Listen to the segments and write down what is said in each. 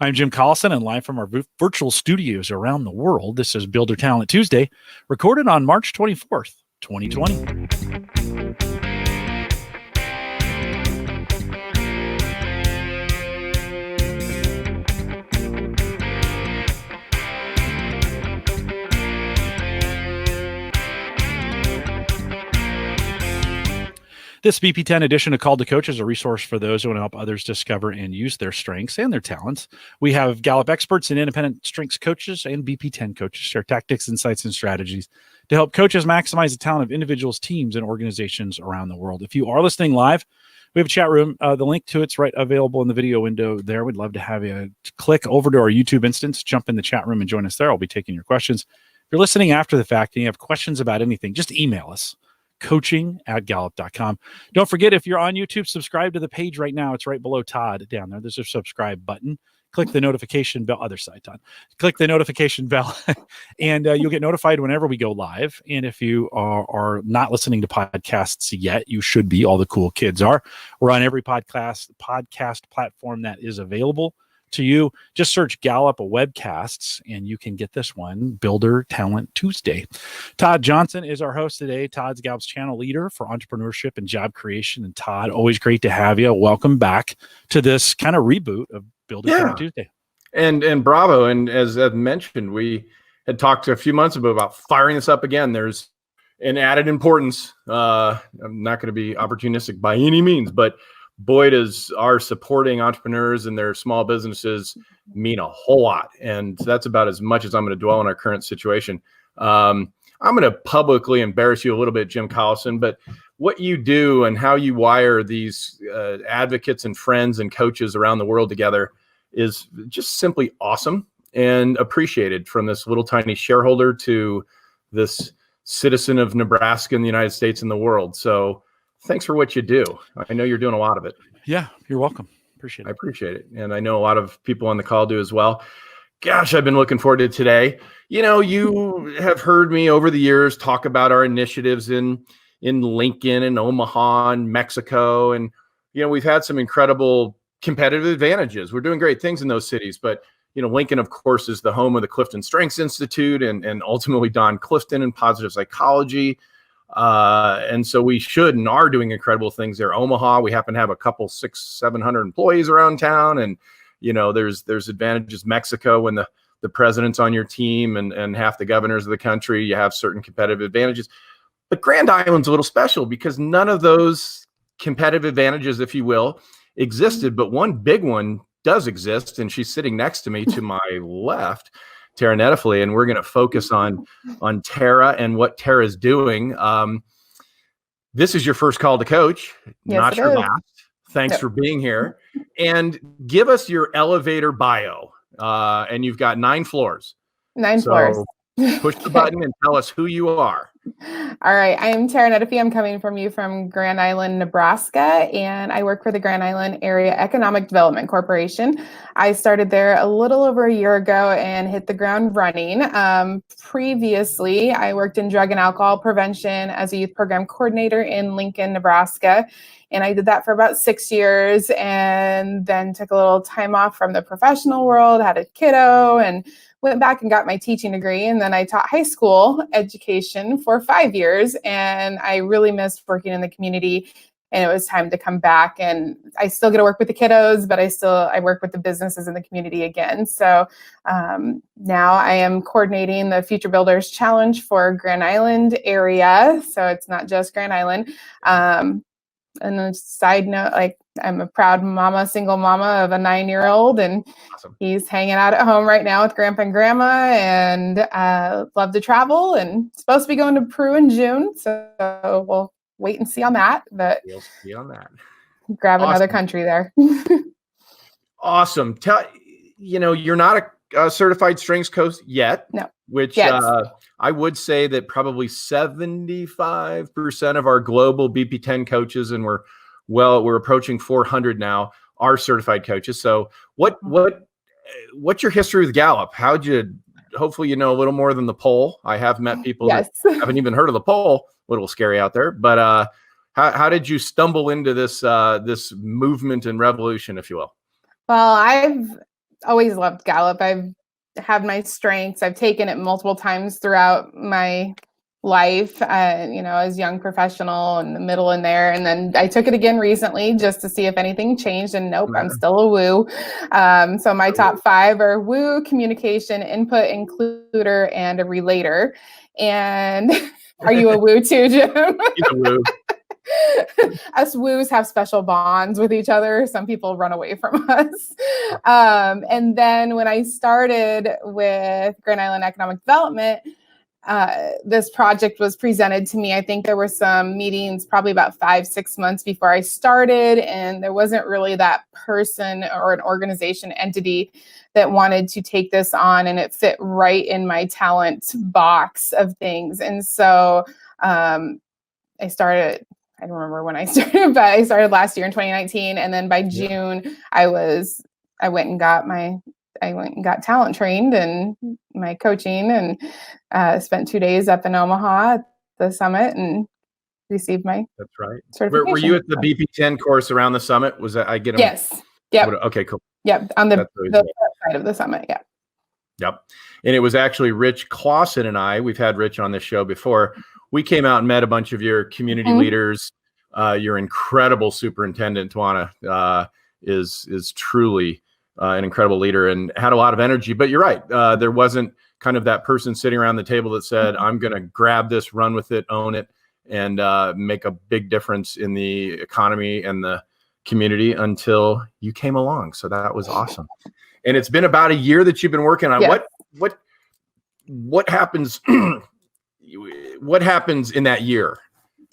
I'm Jim Collison, and live from our virtual studios around the world, this is Builder Talent Tuesday, recorded on March 24th, 2020. This BP10 edition of Call to Coach is a resource for those who want to help others discover and use their strengths and their talents. We have Gallup experts and independent strengths coaches and BP10 coaches share tactics, insights, and strategies to help coaches maximize the talent of individuals, teams, and organizations around the world. If you are listening live, we have a chat room. The link to it's right available in the video window there. We'd love to have you click over to our YouTube instance, jump in the chat room, and join us there. I'll be taking your questions. If you're listening after the fact and you have questions about anything, just email us. coaching@gallup.com. Don't forget, if you're on YouTube, subscribe to the page right now. It's right below Todd down there. There's a subscribe button. Click the notification bell. Other side, Todd. Click the notification bell, and you'll get notified whenever we go live. And if you are not listening to podcasts yet, you should be. All the cool kids are. We're on every podcast platform that is available to you. Just search Gallup webcasts and you can get this one, Builder Talent Tuesday. Todd Johnson is our host today. Todd's Gallup's channel leader for entrepreneurship and job creation. And Todd, always great to have you. Welcome back to this kind of reboot of Builder Talent Tuesday. And bravo. And as Ed mentioned, we had talked a few months ago about firing this up again. There's an added importance. I'm not going to be opportunistic by any means, but boy, does our supporting entrepreneurs and their small businesses mean a whole lot. And that's about as much as I'm going to dwell on our current situation. I'm going to publicly embarrass you a little bit, Jim Collison, but what you do and how you wire these advocates and friends and coaches around the world together is just simply awesome and appreciated, from this little tiny shareholder to this citizen of Nebraska in the United States and the world. So thanks for what you do. I know you're doing a lot of it. Yeah, you're welcome. Appreciate it. I appreciate it. And I know a lot of people on the call do as well. Gosh, I've been looking forward to today. You know, you have heard me over the years talk about our initiatives in Lincoln and Omaha and Mexico. And, you know, we've had some incredible competitive advantages. We're doing great things in those cities. But, you know, Lincoln, of course, is the home of the CliftonStrengths Institute and ultimately Don Clifton and positive psychology. And so we should and are doing incredible things there. Omaha, we happen to have a couple 600-700 employees around town. And, you know, there's advantages. Mexico, when the president's on your team and half the governors of the country, you have certain competitive advantages. But Grand Island's a little special because none of those competitive advantages, if you will, existed. But one big one does exist. And she's sitting next to me to my left, Tara Nettifee, and we're going to focus on Tara and what Tara's doing. This is your first call to coach, yes, not your last. Thanks for being here. And give us your elevator bio. And you've got 9 floors. 9 floors. Push the button and tell us who you are. All right. I am Tara Nettifee. I'm coming from you from Grand Island, Nebraska, and I work for the Grand Island Area Economic Development Corporation. I started there a little over a year ago and hit the ground running. Previously, I worked in drug and alcohol prevention as a youth program coordinator in Lincoln, Nebraska. And I did that for about 6 years and then took a little time off from the professional world, had a kiddo, and went back and got my teaching degree. And then I taught high school education for 5 years. And I really missed working in the community. And it was time to come back. And I still get to work with the kiddos, but I work with the businesses in the community again. So now I am coordinating the Future Builders Challenge for Grand Island area. So it's not just Grand Island. And a side note, like, I'm a proud mama, single mama of a 9-year-old, and Awesome. He's hanging out at home right now with grandpa and grandma, and love to travel, and supposed to be going to Peru in June. So we'll wait and see on that, but We'll see on that. grab Awesome. another country there. Awesome. You know, you're not a certified strengths coach yet. No. Which Yes. I would say that probably 75% of our global BP10 coaches, and we're approaching 400 now, are certified coaches. So what's your history with Gallup? Hopefully you know a little more than the poll. I have met people Yes. that haven't even heard of the poll. A little scary out there, but how did you stumble into this movement and revolution, if you will? Well, I've always loved Gallup. I've had my strengths. I've taken it multiple times throughout my life, as young professional in the middle in there. And then I took it again recently just to see if anything changed. And nope, I'm still a woo. So my top 5 are woo, communication, input, includer, and a relator. And are you a woo too, Jim? He's a woo. Us woos have special bonds with each other. Some people run away from us. And then when I started with Grand Island Economic Development, this project was presented to me. I think there were some meetings probably about 5-6 months before I started, and there wasn't really that person or an organization entity that wanted to take this on, and it fit right in my talent box of things. And so I started, I don't remember when I started, but I started last year in 2019. And then by June, I went and got talent trained and my coaching, and spent 2 days up in Omaha at the summit and received my certification. Were you at the BP10 course around the summit? Was that, I get them? Yes. Yep. Okay, cool. Yep. On the side of the summit. Yeah. Yep. And it was actually Rich Clausen and I, we've had Rich on this show before. We came out and met a bunch of your community leaders. Your incredible superintendent, Tawana, is truly an incredible leader and had a lot of energy. But you're right. There wasn't kind of that person sitting around the table that said, I'm going to grab this, run with it, own it, and make a big difference in the economy and the community until you came along. So that was awesome. And it's been about a year that you've been working on. Yes. What happens? What happens in that year?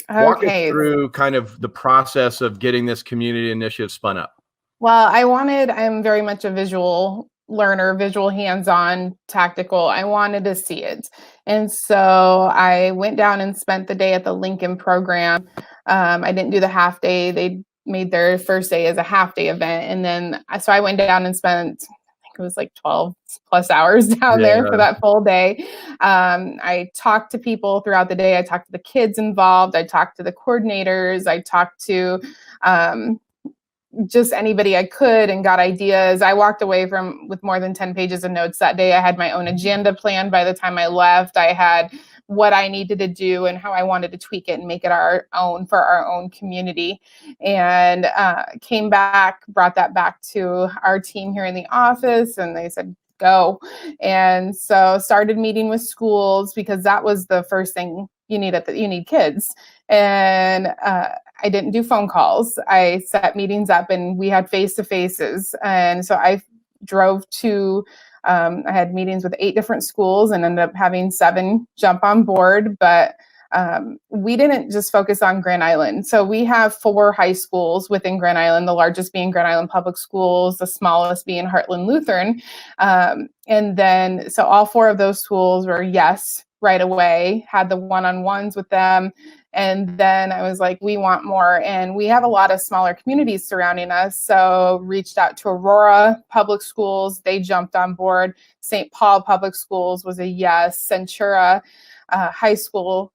Walk us through kind of the process of getting this community initiative spun up. Well, I'm very much a visual learner, visual, hands-on, tactical. I wanted to see it. And so I went down and spent the day at the Lincoln program. I didn't do the half day. They made their first day as a half day event. And then, so I went down and spent, I think it was like 12 plus hours down there for that full day. I talked to people throughout the day. I talked to the kids involved. I talked to the coordinators. I talked to just anybody I could and got ideas. I walked away with more than 10 pages of notes that day. I had my own agenda planned by the time I left. I had what I needed to do and how I wanted to tweak it and make it our own for our own community. And came back, brought that back to our team here in the office, and they said, go. And so started meeting with schools, because that was the first thing you need you need kids. And I didn't do phone calls. I set meetings up and we had face-to-faces. And so I drove to, I had meetings with 8 different schools and ended up having 7 jump on board. But we didn't just focus on Grand Island. So we have 4 high schools within Grand Island, the largest being Grand Island Public Schools, the smallest being Heartland Lutheran. And then, so all 4 of those schools were yes right away, had the one-on-ones with them. And then I was like, we want more. And we have a lot of smaller communities surrounding us. So reached out to Aurora Public Schools. They jumped on board. St. Paul Public Schools was a yes. Centura High School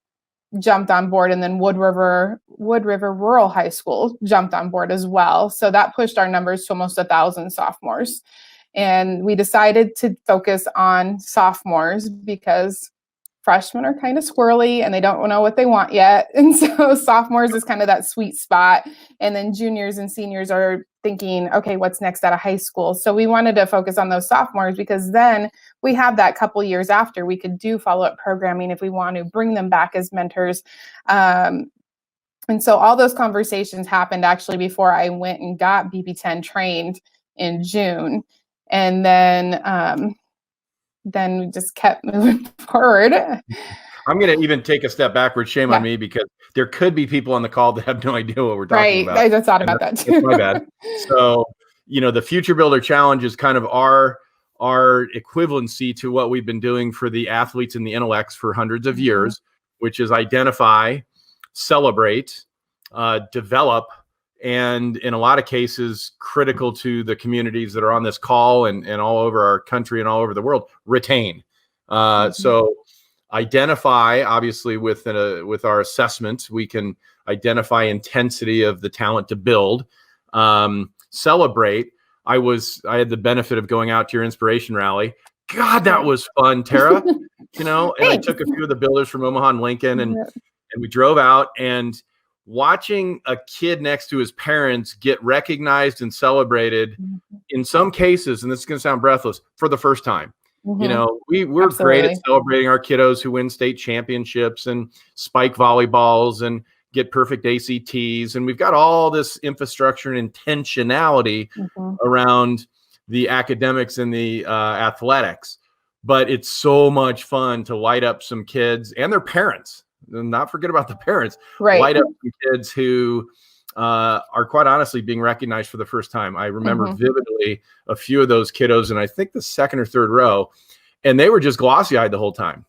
jumped on board. And then Wood River Rural High School jumped on board as well. So that pushed our numbers to almost 1,000 sophomores. And we decided to focus on sophomores because freshmen are kind of squirrely and they don't know what they want yet. And so sophomores is kind of that sweet spot. And then juniors and seniors are thinking, okay, what's next out of high school? So we wanted to focus on those sophomores, because then we have that couple years after we could do follow-up programming if we want to bring them back as mentors. And so all those conversations happened actually before I went and got BP10 trained in June. And then we just kept moving forward. I'm going to even take a step backwards. Shame on me, because there could be people on the call that have no idea what we're talking about. Right. I just thought about that too. That's my bad. So, the Future Builder Challenge is kind of our equivalency to what we've been doing for the athletes and the intellects for hundreds of years, which is identify, celebrate, develop, and in a lot of cases, critical to the communities that are on this call and all over our country and all over the world, retain. So identify, obviously, with our assessment, we can identify intensity of the talent to build. Celebrate. I had the benefit of going out to your inspiration rally. God, that was fun, Tara. And I took a few of the builders from Omaha and Lincoln, and we drove out, and watching a kid next to his parents get recognized and celebrated in some cases, and this is going to sound breathless, for the first time. We're great at celebrating our kiddos who win state championships and spike volleyballs and get perfect ACTs. And we've got all this infrastructure and intentionality around the academics and the athletics. But it's so much fun to light up some kids and their parents. And not forget about the parents. Light up some kids who are quite honestly being recognized for the first time. I remember vividly a few of those kiddos, and I think the second or third row, and they were just glossy-eyed the whole time.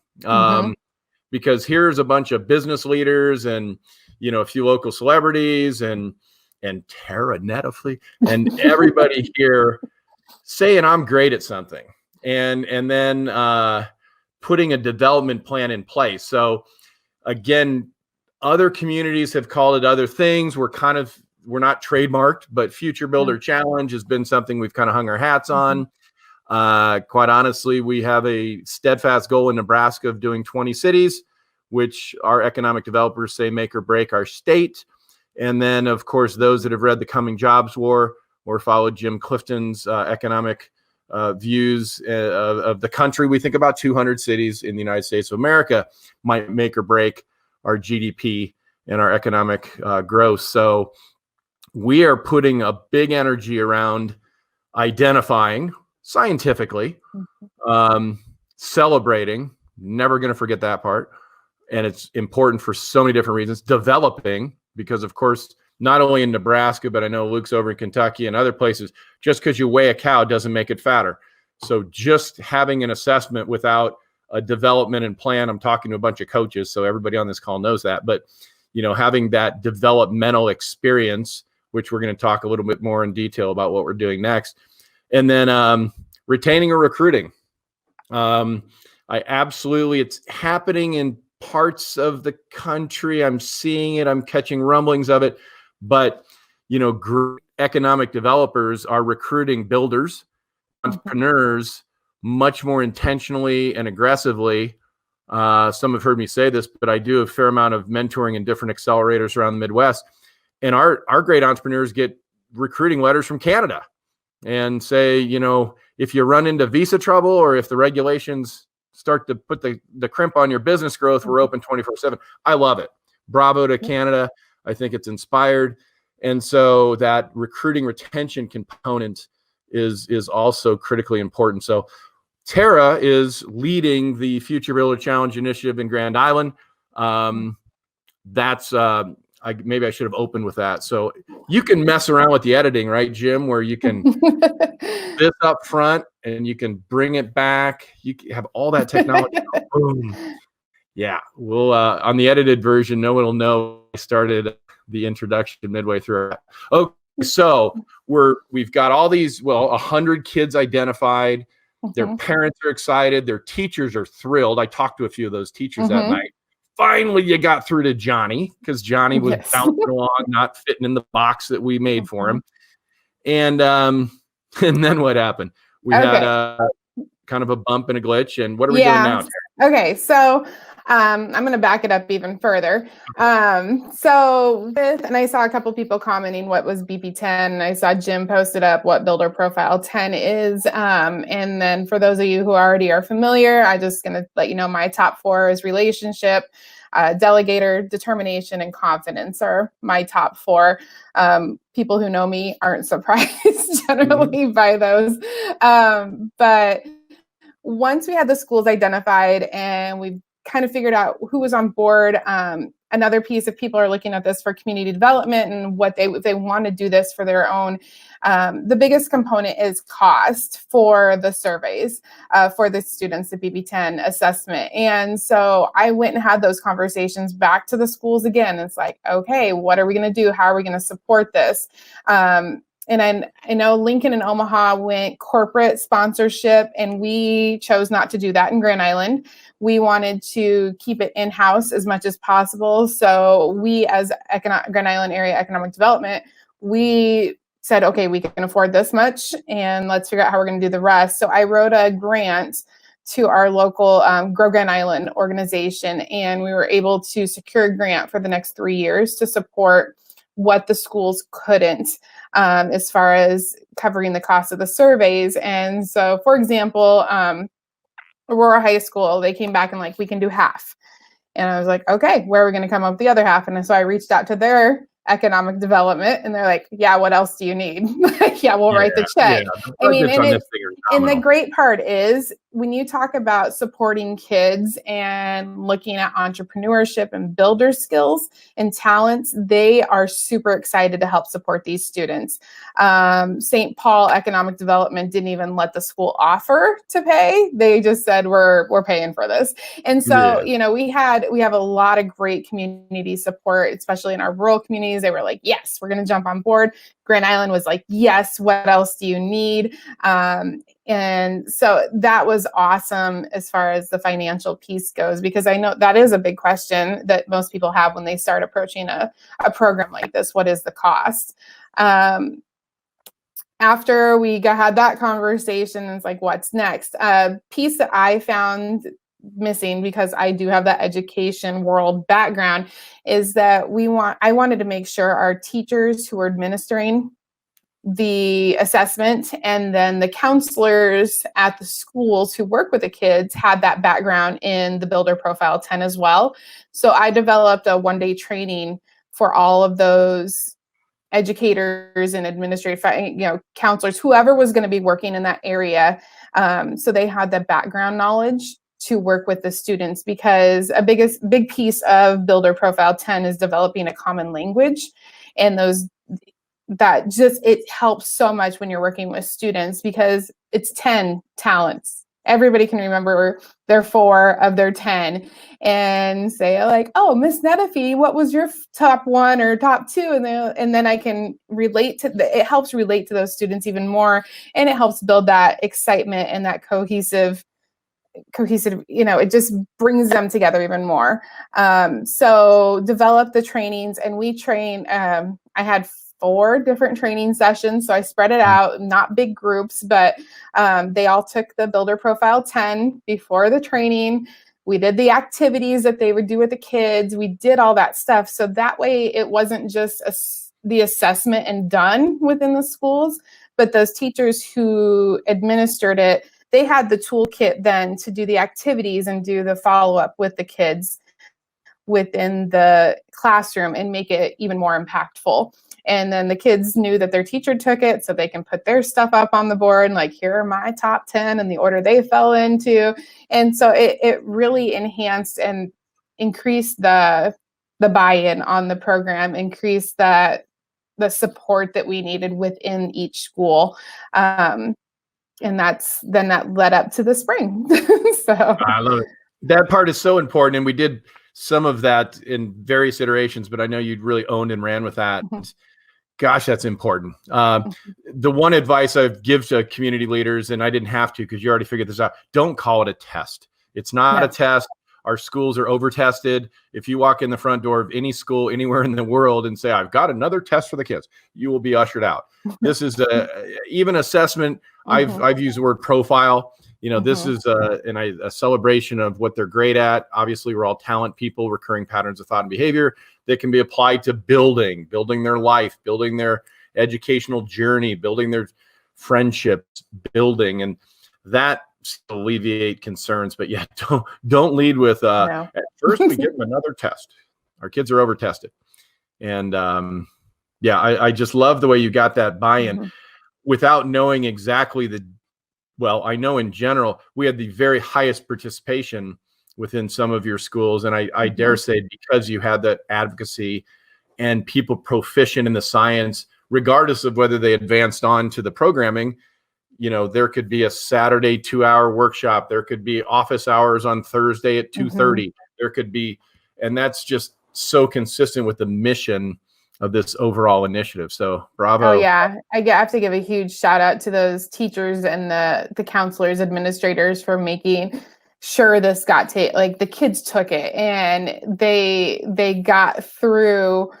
Because here's a bunch of business leaders and, a few local celebrities and Tara Nettifee and everybody here saying I'm great at something and then putting a development plan in place. So again, other communities have called it other things. We're not trademarked, but Future Builder Challenge has been something we've kind of hung our hats on. Quite honestly, we have a steadfast goal in Nebraska of doing 20 cities, which our economic developers say make or break our state. And then, of course, those that have read The Coming Jobs War or followed Jim Clifton's economic views of the country, we think about 200 cities in the United States of America might make or break our GDP and our economic growth. So we are putting a big energy around identifying scientifically, celebrating, never going to forget that part. And it's important for so many different reasons. Developing, because of course, not only in Nebraska, but I know Luke's over in Kentucky and other places, just because you weigh a cow doesn't make it fatter. So just having an assessment without a development and plan, I'm talking to a bunch of coaches, so everybody on this call knows that, but having that developmental experience, which we're going to talk a little bit more in detail about what we're doing next. And then retaining or recruiting. It's happening in parts of the country. I'm seeing it, I'm catching rumblings of it, but great economic developers are recruiting builders, entrepreneurs much more intentionally and aggressively. Some have heard me say this, but I do a fair amount of mentoring in different accelerators around the Midwest. And our great entrepreneurs get recruiting letters from Canada and say, if you run into visa trouble or if the regulations start to put the crimp on your business growth, we're open 24/7. I love it. Bravo to Canada. I think it's inspired. And so that recruiting retention component is also critically important. So Tara is leading the Future Builder Challenge initiative in Grand Island. Maybe I should have opened with that. So you can mess around with the editing, right, Jim, where you can this up front and you can bring it back. You have all that technology. Boom. Yeah. We'll on the edited version, no one will know I started the introduction midway through. Okay, so we've got all these, 100 kids identified. Their parents are excited. Their teachers are thrilled. I talked to a few of those teachers that night. Finally, you got through to Johnny because Johnny was bouncing along, not fitting in the box that we made for him. And then what happened? We had kind of a bump and a glitch. And what are we doing now? Okay, so I'm going to back it up even further. And I saw a couple people commenting what was BP10. I saw Jim posted up what Builder Profile 10 is. And then for those of you who already are familiar, I'm just going to let you know my top 4 is relationship, delegator, determination, and confidence are my top 4. People who know me aren't surprised generally by those. But once we had the schools identified and we kind of figured out who was on board, another piece of people are looking at this for community development and what they want to do this for their own. The biggest component is cost for the surveys for the students, the BB10 assessment. And so I went and had those conversations back to the schools again. It's like, okay, what are we going to do? How are we going to support this? And I know Lincoln and Omaha went corporate sponsorship, and we chose not to do that in Grand Island. We wanted to keep it in-house as much as possible. So we, as Grand Island Area Economic Development, we said, okay, we can afford this much, and let's figure out how we're going to do the rest. So I wrote a grant to our local Grow Grand Island organization, and we were able to secure a grant for the next 3 years to support what the schools couldn't, as far as covering the cost of the surveys. And so, for example, Aurora High School, they came back and like, we can do half. And I was like, okay, where are we going to come up with the other half? And so I reached out to their economic development, and they're like, yeah, what else do you need? Yeah, we'll write the check. I mean, and the great part is when you talk about supporting kids and looking at entrepreneurship and builder skills and talents, they are super excited to help support these students. St. Paul Economic Development didn't even let the school offer to pay. They just said, we're paying for this. And so, you know, we have a lot of great community support, especially in our rural communities. They were like, yes, we're going to jump on board. Grand Island was like, yes, what else do you need? And so that was awesome as far as the financial piece goes, because I know that is a big question that most people have when they start approaching a program like this. What is the cost? After we had that conversation, it's like, what's next? A piece that I found missing, because I do have that education world background, is that I wanted to make sure our teachers who were administering the assessment and then the counselors at the schools who work with the kids had that background in the Builder Profile 10 as well. So I developed a one-day training for all of those educators and administrative, counselors, whoever was going to be working in that area. So they had the background knowledge to work with the students, because a big piece of Builder Profile 10 is developing a common language, and it helps so much when you're working with students, because it's 10 talents. Everybody can remember their 4 of their 10 and say like, oh, Miss Nettifee, what was your top 1 or top 2? And then I can relate to it helps relate to those students even more. And it helps build that excitement and that cohesive, it just brings them together even more. So develop the trainings, and we train, I had 4 different training sessions. So I spread it out, not big groups, but they all took the Builder Profile 10 before the training. We did the activities that they would do with the kids. We did all that stuff. So that way it wasn't just the assessment and done within the schools, but those teachers who administered it, they had the toolkit then to do the activities and do the follow-up with the kids within the classroom and make it even more impactful. And then the kids knew that their teacher took it, so they can put their stuff up on the board and like, here are my top 10 and the order they fell into. And so it really enhanced and increased the buy-in on the program, increased the support that we needed within each school. And that led up to the spring. So I love it. That part is so important. And we did some of that in various iterations, but I know you really owned and ran with that. Mm-hmm. Gosh, that's important. The one advice I give to community leaders, and I didn't have to because you already figured this out, don't call it a test. It's not a test. Our schools are over-tested. If you walk in the front door of any school anywhere in the world and say, I've got another test for the kids, you will be ushered out. This is even assessment. I've used the word profile. This is a celebration of what they're great at. Obviously, we're all talent people, recurring patterns of thought and behavior that can be applied to building their life, building their educational journey, building their friendships, and that alleviate concerns. But yeah, don't lead with at first we give them another test. Our kids are over tested. And I just love the way you got that buy-in without knowing exactly I know in general, we had the very highest participation within some of your schools. And I dare say, because you had that advocacy and people proficient in the science, regardless of whether they advanced on to the programming, there could be a Saturday 2-hour workshop. There could be office hours on Thursday at 2:30. There could be, and that's just so consistent with the mission of this overall initiative. So bravo. Oh yeah. I have to give a huge shout out to those teachers and the counselors, administrators for making sure this got the kids took it and they got through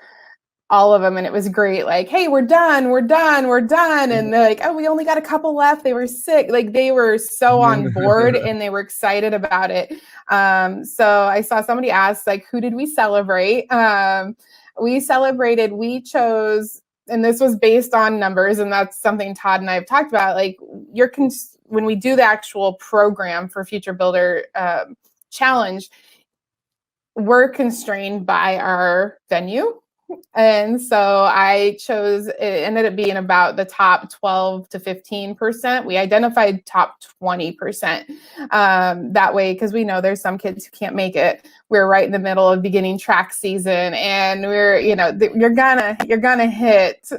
all of them, and it was great. Like, hey, we're done. And they're like, oh, we only got a couple left. They were sick. Like, they were so on board and they were excited about it. So I saw somebody ask, like, who did we celebrate? We chose, and this was based on numbers, and that's something Todd and I have talked about. Like, when we do the actual program for Future Builder Challenge, we're constrained by our venue. And so I chose, it ended up being about the top 12 to 15%. We identified top 20%. That way, because we know there's some kids who can't make it. We're right in the middle of beginning track season, and we're, you're gonna hit,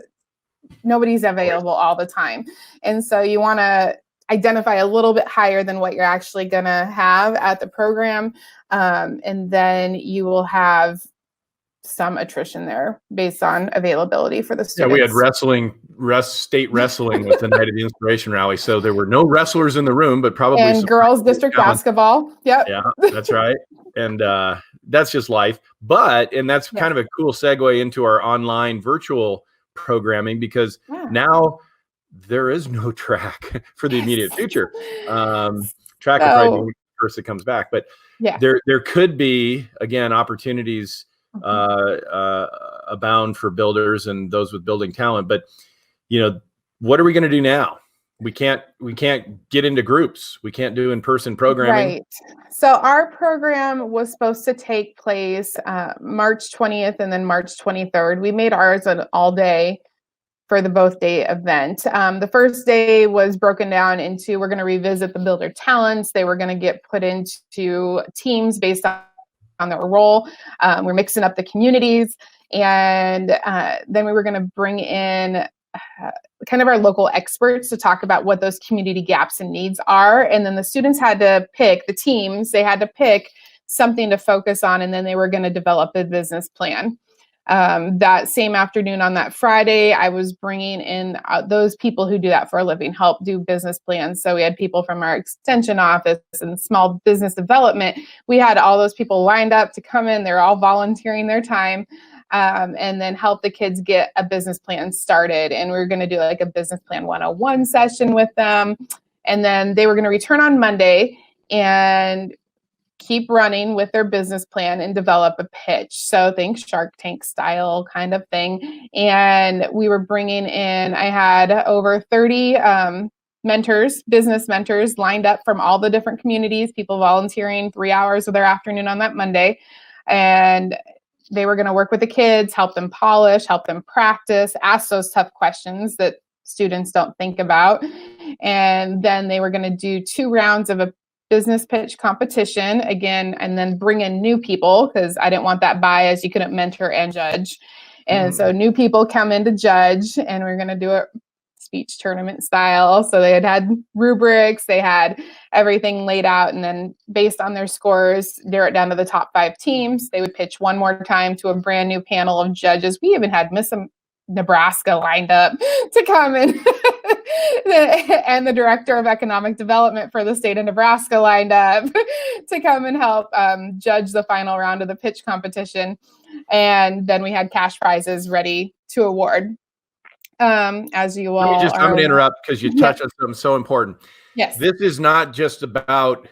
nobody's available all the time. And so you want to identify a little bit higher than what you're actually gonna have at the program. And then you will have some attrition there based on availability for the students. Yeah, we had state wrestling with the night of the inspiration rally. So there were no wrestlers in the room, but probably and girls district basketball. Yep. Yeah, that's right. And that's just life. And that's kind of a cool segue into our online virtual programming, because now there is no track for the immediate future. Track will probably be the first that comes back, but there could be, again, opportunities abound for builders and those with building talent. But what are we going to do now? We can't get into groups. We can't do in-person programming. Right. So our program was supposed to take place March 20th and then March 23rd. We made ours an all day for the both day event. The first day was broken down into, we're going to revisit the builder talents. They were going to get put into teams based on their role. We're mixing up the communities, and then we were going to bring in kind of our local experts to talk about what those community gaps and needs are. And then the students had to pick, the teams, they had to pick something to focus on, and then they were going to develop a business plan. That same afternoon on that Friday, I was bringing in those people who do that for a living, help do business plans. So we had people from our extension office and small business development. We had all those people lined up to come in. They're all volunteering their time, and then help the kids get a business plan started. And we were going to do like a business plan 101 session with them. And then they were going to return on Monday and keep running with their business plan and develop a pitch. So think Shark Tank style kind of thing. And we were bringing in, I had over 30 business mentors lined up from all the different communities, people volunteering 3 hours of their afternoon on that Monday. And they were going to work with the kids, help them polish, help them practice, ask those tough questions that students don't think about. And then they were going to do 2 rounds of a business pitch competition again, and then bring in new people, because I didn't want that bias. You couldn't mentor and judge. And so new people come in to judge, and we're going to do it speech tournament style. So they had rubrics, they had everything laid out, and then based on their scores, narrow it down to the top 5 teams. They would pitch one more time to a brand new panel of judges. We even had Miss Nebraska lined up to come in and the director of economic development for the state of Nebraska lined up to come and help judge the final round of the pitch competition. And then we had cash prizes ready to award. As you all I'm going to interrupt because you touched on something so important. Yes. This is not just about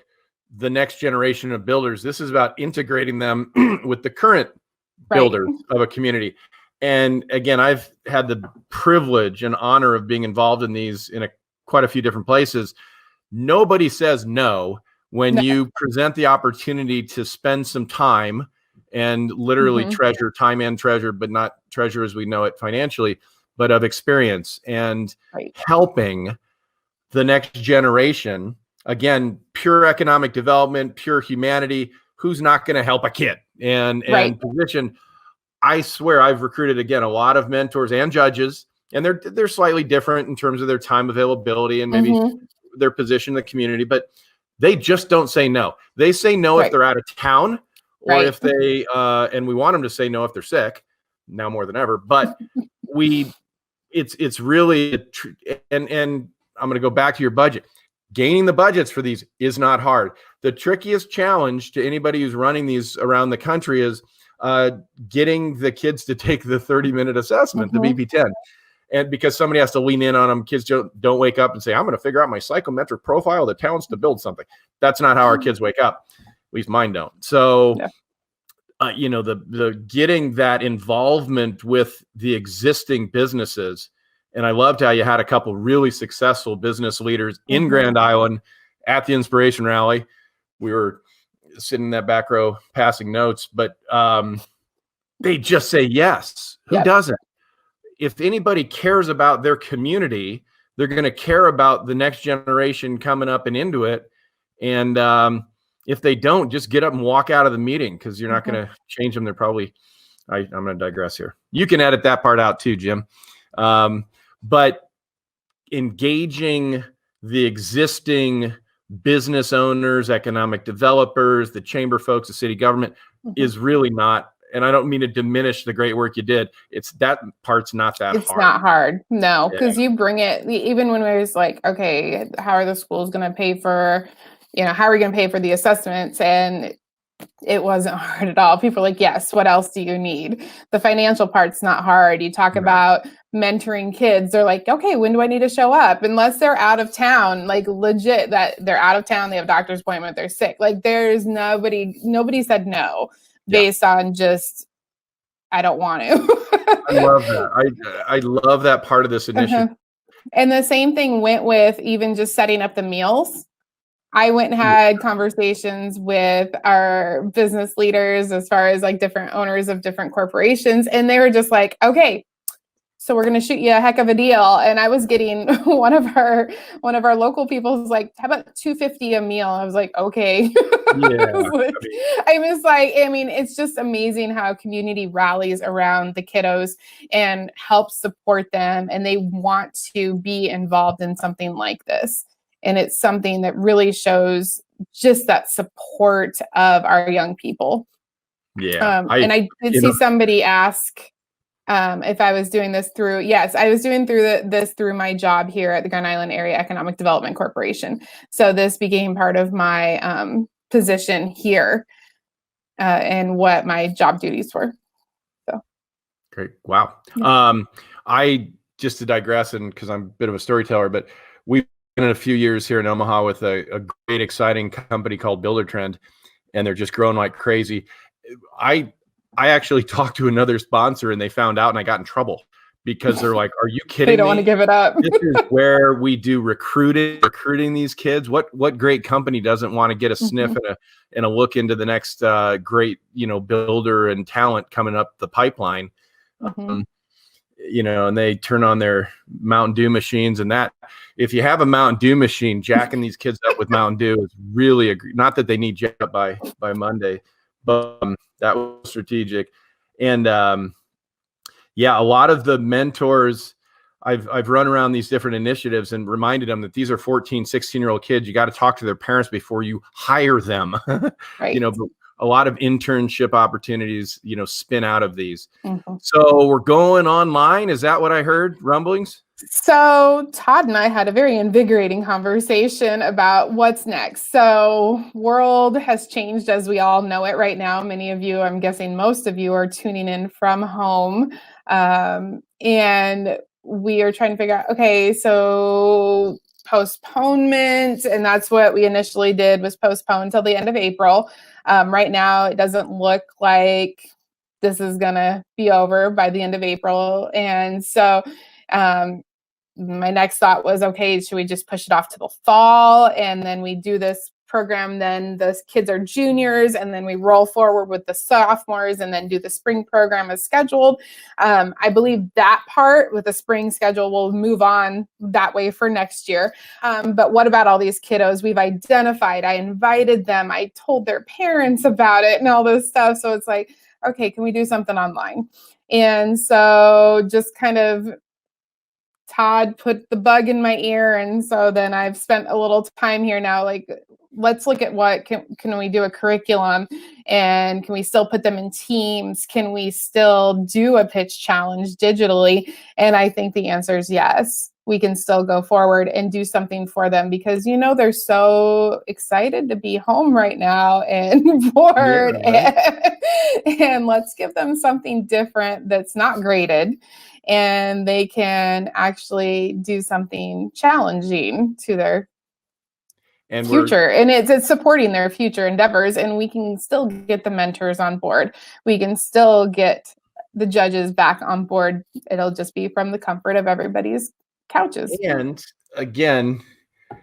the next generation of builders. This is about integrating them with the current builders of a community. And again, I've had the privilege and honor of being involved in these in quite a few different places. Nobody says no when you present the opportunity to spend some time and literally treasure time and treasure, but not treasure as we know it financially, but of experience and helping the next generation. Again, pure economic development, pure humanity. Who's not going to help a kid and position? I swear I've recruited, again, a lot of mentors and judges, and they're slightly different in terms of their time availability and maybe their position in the community, but they just don't say no. They say no if they're out of town or if they, and we want them to say no if they're sick now more than ever, but it's really, and I'm going to go back to your budget. Gaining the budgets for these is not hard. The trickiest challenge to anybody who's running these around the country is getting the kids to take the 30-minute assessment, the BP10. And because somebody has to lean in on them, kids don't wake up and say, I'm going to figure out my psychometric profile, the talents to build something. That's not how our kids wake up. At least mine don't. So, the getting that involvement with the existing businesses. And I loved how you had a couple really successful business leaders in Grand Island at the Inspiration Rally. We were sitting in that back row passing notes, but they just say yes. Who doesn't? If anybody cares about their community, they're going to care about the next generation coming up and into it. And if they don't, just get up and walk out of the meeting, because you're not going to change them. They're probably, I'm going to digress here. You can edit that part out too, Jim. But engaging the existing business owners, economic developers, the chamber folks, the city government is really not, and I don't mean to diminish the great work you did. That part's not that hard. It's not hard. No, because you bring it, even when we was like, okay, how are the schools going to pay for, how are we going to pay for the assessments? And it wasn't hard at all. People are like, yes, what else do you need? The financial part's not hard. You talk about mentoring kids. They're like, okay, when do I need to show up? Unless they're out of town, like legit that they're out of town, they have a doctor's appointment, they're sick. Like there's nobody said no based on just, I don't want to. I love that. I love that part of this initiative. And the same thing went with even just setting up the meals. I went and had conversations with our business leaders as far as like different owners of different corporations. And they were just like, okay, so we're going to shoot you a heck of a deal. And I was getting one of our local people was like, how about $250 a meal? I was like, okay. It's just amazing how community rallies around the kiddos and helps support them. And they want to be involved in something like this. And it's something that really shows just that support of our young people. Yeah. And I did see somebody ask if I was doing this through, yes, I was doing this through my job here at the Grand Island Area Economic Development Corporation. So this became part of my position here and what my job duties were. So great. Wow. I just to digress, and because I'm a bit of a storyteller, but we've in a few years here in Omaha with a great, exciting company called Builder Trend, and they're just growing like crazy. I actually talked to another sponsor and they found out, and I got in trouble because they're like, "Are you kidding me? They don't want to give it up." This is where we do recruiting these kids. What great company doesn't want to get a sniff and a look into the next great builder and talent coming up the pipeline? And they turn on their Mountain Dew machines, and that if you have a Mountain Dew machine, jacking these kids up with Mountain Dew is really not that they need jacked up by Monday, but that was strategic. And a lot of the mentors I've run around these different initiatives and reminded them that these are 14, 16-year-old kids. You got to talk to their parents before you hire them. Right. A lot of internship opportunities, spin out of these. So we're going online. Is that what I heard? Rumblings? So Todd and I had a very invigorating conversation about what's next. So world has changed as we all know it right now. Many of you, I'm guessing most of you, are tuning in from home. And we are trying to figure out, okay, so postponement, and that's what we initially did, was postpone until the end of April. Right now, it doesn't look like this is going to be over by the end of April. And so my next thought was, okay, should we just push it off to the fall? And then we do this program, then those kids are juniors, and then we roll forward with the sophomores and then do the spring program as scheduled. I believe that part with the spring schedule will move on that way for next year. But what about all these kiddos we've identified? I invited them. I told their parents about it and all this stuff. So it's like, okay, can we do something online? And so just kind of Todd put the bug in my ear. And so then I've spent a little time here now, like, let's look at what can we do a curriculum, and can we still put them in teams? Can we still do a pitch challenge digitally? And I think the answer is yes. we can still go forward and do something for them, because, they're so excited to be home right now and bored. Yeah, right. And let's give them something different that's not graded, and they can actually do something challenging to their And future, and it's supporting their future endeavors, and we can still get the mentors on board. We can still get the judges back on board. It'll just be from the comfort of everybody's couches. And again,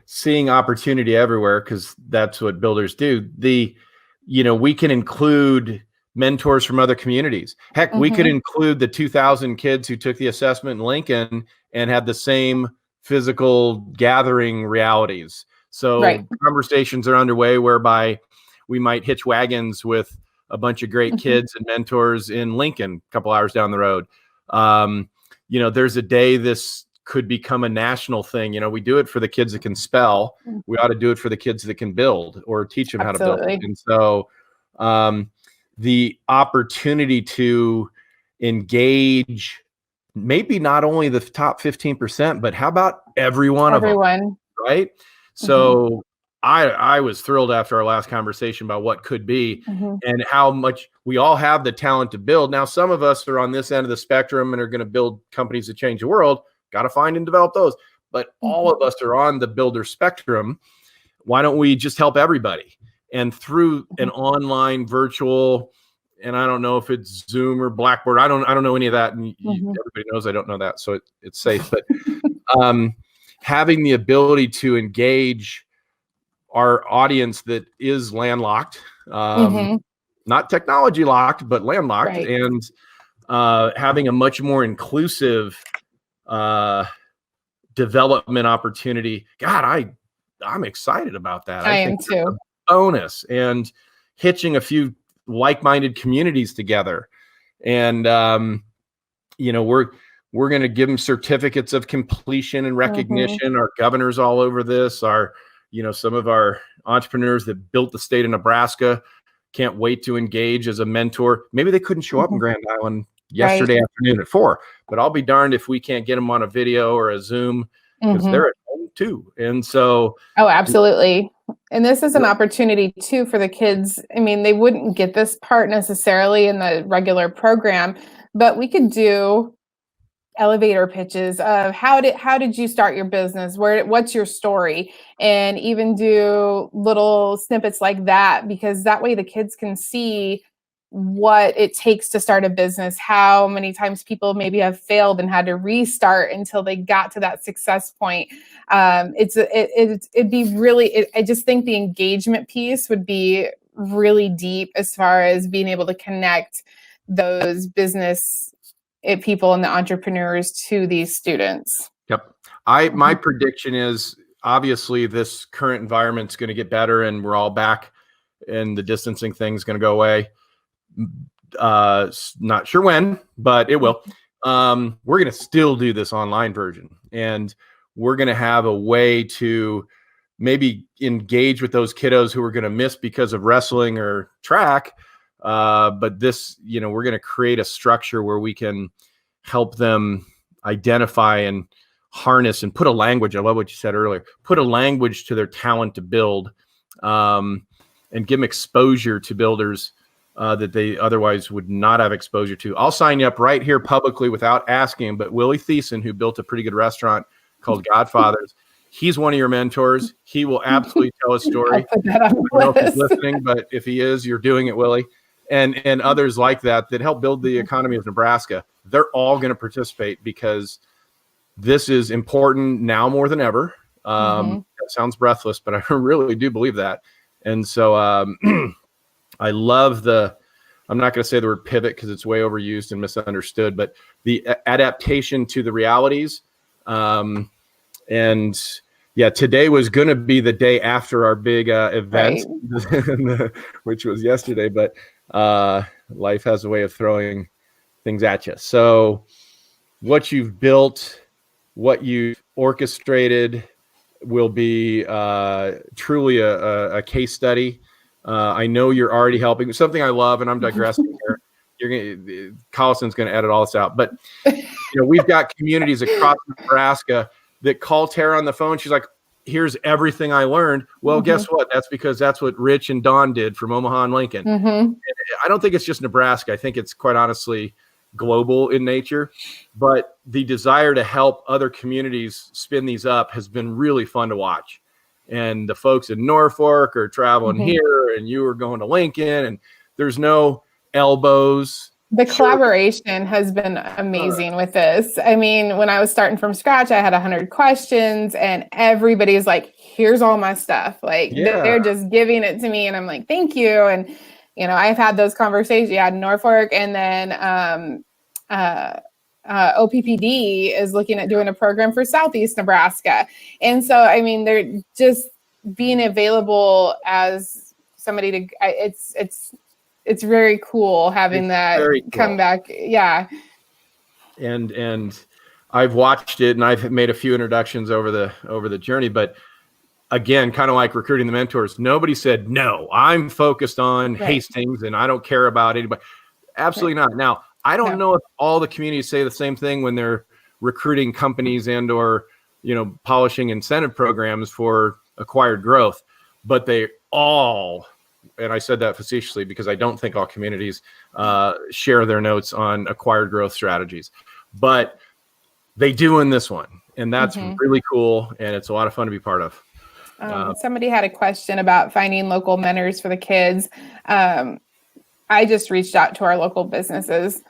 seeing opportunity everywhere, because that's what builders do. We can include mentors from other communities. Heck, we could include the 2,000 kids who took the assessment in Lincoln and had the same physical gathering realities. So Right. conversations are underway whereby we might hitch wagons with a bunch of great kids and mentors in Lincoln, a couple hours down the road. There's a day this could become a national thing. We do it for the kids that can spell. We ought to do it for the kids that can build or teach them Absolutely. how to build. And so the opportunity to engage maybe not only the top 15%, but how about everyone of them, right? So I was thrilled after our last conversation about what could be and how much we all have the talent to build. Now, some of us are on this end of the spectrum and are going to build companies that change the world. Got to find and develop those. But all of us are on the builder spectrum. Why don't we just help everybody? And through an online virtual, and I don't know if it's Zoom or Blackboard. I don't know any of that. And everybody knows I don't know that, so it's safe. But having the ability to engage our audience that is landlocked, not technology locked, but landlocked, Right. and having a much more inclusive development opportunity. God, I'm excited about that. I am too. A bonus, and hitching a few like-minded communities together, and we're going to give them certificates of completion and recognition. Our governor's all over this. Some of our entrepreneurs that built the state of Nebraska can't wait to engage as a mentor. Maybe they couldn't show up in Grand Island yesterday afternoon at 4, but I'll be darned if we can't get them on a video or a Zoom, because they're at home too. And so, absolutely. And this is an opportunity too for the kids. I mean, they wouldn't get this part necessarily in the regular program, but we could do elevator pitches of how did you start your business? What's your story? And even do little snippets like that, because that way the kids can see what it takes to start a business, how many times people maybe have failed and had to restart until they got to that success point. It'd be really, I just think the engagement piece would be really deep as far as being able to connect those business people and the entrepreneurs to these students. Yep. My prediction is obviously this current environment's going to get better and we're all back and the distancing thing's going to go away. Not sure when, but it will. We're going to still do this online version, and we're going to have a way to maybe engage with those kiddos who are going to miss because of wrestling or track. But this, we're going to create a structure where we can help them identify and harness and put a language. I love what you said earlier, put a language to their talent to build, and give them exposure to builders that they otherwise would not have exposure to. I'll sign you up right here publicly without asking, but Willie Thiessen, who built a pretty good restaurant called Godfathers, he's one of your mentors. He will absolutely tell a story. I don't know if he's listening, but if he is, you're doing it, Willie. And others like that help build the economy of Nebraska. They're all going to participate because this is important now more than ever. That sounds breathless, but I really do believe that. And so I love I'm not going to say the word pivot because it's way overused and misunderstood, but the adaptation to the realities. And yeah, today was going to be the day after our big event, right. Which was yesterday, but life has a way of throwing things at you. So what you've built, what you've orchestrated will be truly a case study. I know you're already helping. Something I love, and I'm digressing here. Collison's going to edit all this out, but we've got communities across Nebraska that call Tara on the phone. She's like, here's everything I learned. Well, guess what? That's because that's what Rich and Don did from Omaha and Lincoln. And I don't think it's just Nebraska. I think it's quite honestly global in nature, but the desire to help other communities spin these up has been really fun to watch. And the folks in Norfolk are traveling here, and you are going to Lincoln, and there's no elbows. The collaboration has been amazing with this. I mean, when I was starting from scratch, I had 100 questions, and everybody's like, here's all my stuff. Like, they're just giving it to me, and I'm like, thank you. And, you know, I've had those conversations. Yeah, Norfolk, and then OPPD is looking at doing a program for Southeast Nebraska. And so, I mean, they're just being available as somebody to, it's very cool having that come back. Yeah. And I've watched it, and I've made a few introductions over the journey, but again, kind of like recruiting the mentors, nobody said, no, I'm focused on Hastings and I don't care about anybody. Absolutely not. Now, I don't know if all the communities say the same thing when they're recruiting companies and or, you know, polishing incentive programs for acquired growth, but they all, and I said that facetiously because I don't think all communities share their notes on acquired growth strategies, but they do in this one. And that's really cool. And it's a lot of fun to be part of. Somebody had a question about finding local mentors for the kids. I just reached out to our local businesses.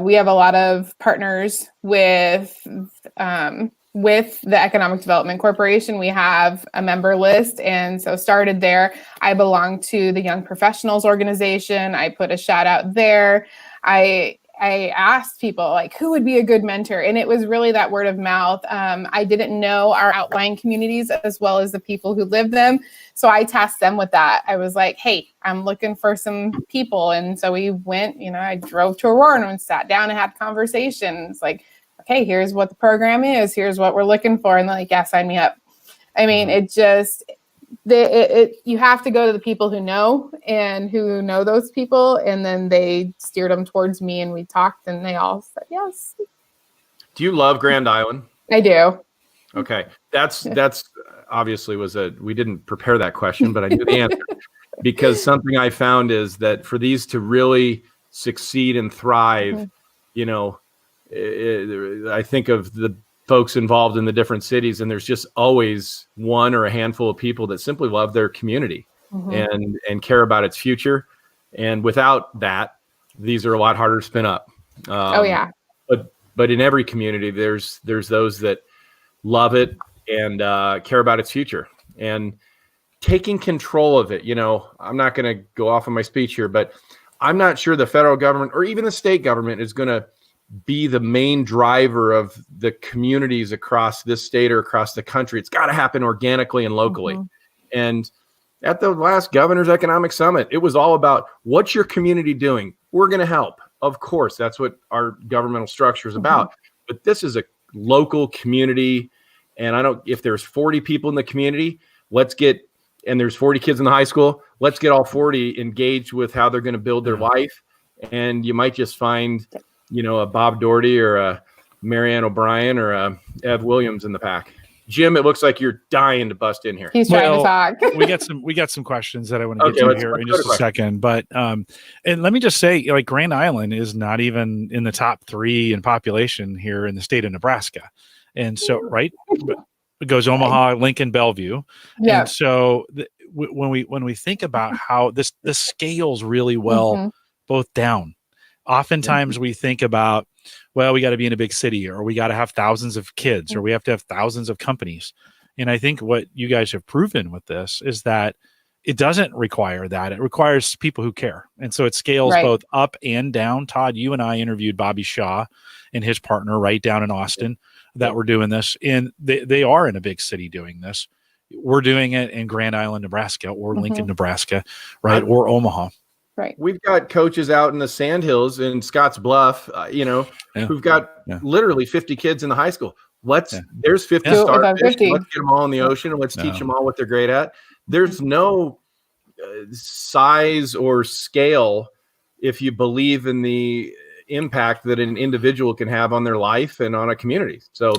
We have a lot of partners with the Economic Development Corporation. We have a member list, and so started there. I belong to the Young Professionals Organization. I put a shout out there. I asked people, like, who would be a good mentor? And it was really that word of mouth. I didn't know our outlying communities as well as the people who live them. So I tasked them with that. I was like, hey, I'm looking for some people. And so we went, you know, I drove to Aurora and sat down and had conversations like, okay, here's what the program is. Here's what we're looking for. And they're like, yeah, sign me up. I mean, it just, you have to go to the people who know and who know those people. And then they steered them towards me, and we talked, and they all said yes. Do you love Grand Island? I do. Okay. That's obviously we didn't prepare that question, but I knew the answer because something I found is that for these to really succeed and thrive, you know, I think of the folks involved in the different cities, and there's just always one or a handful of people that simply love their community and care about its future. And without that, these are a lot harder to spin up. But in every community, there's those that love it and care about its future and taking control of it. You know, I'm not going to go off on my speech here, but I'm not sure the federal government or even the state government is going to be the main driver of the communities across this state or across the country. It's got to happen organically and locally. And at the last Governor's Economic Summit, it was all about what's your community doing? We're going to help. Of course, that's what our governmental structure is about. But this is a local community. And if there's 40 people in the community, and there's 40 kids in the high school, let's get all 40 engaged with how they're going to build their life. And you might just find, you know, a Bob Doherty or a Marianne O'Brien or a Ev Williams in the pack. Jim, it looks like you're dying to bust in here. He's trying to talk. we got some questions that I want to get to here in just a second. But and let me just say, like, Grand Island is not even in the top 3 in population here in the state of Nebraska. And so, right, it goes Omaha, Lincoln, Bellevue. Yeah. And so when we think about how this scales really well, both down. Oftentimes we think about, well, we got to be in a big city, or we got to have thousands of kids, or we have to have thousands of companies. And I think what you guys have proven with this is that it doesn't require that. It requires people who care. And so it scales both up and down. Todd, you and I interviewed Bobby Shaw and his partner right down in Austin that were doing this. And they are in a big city doing this. We're doing it in Grand Island, Nebraska, or Lincoln, Nebraska, right? Or Omaha. Right. We've got coaches out in the Sandhills in Scotts Bluff, who've got literally 50 kids in the high school. There's 50 starfish. Let's get them all in the ocean, and let's teach them all what they're great at. There's no size or scale if you believe in the impact that an individual can have on their life and on a community. So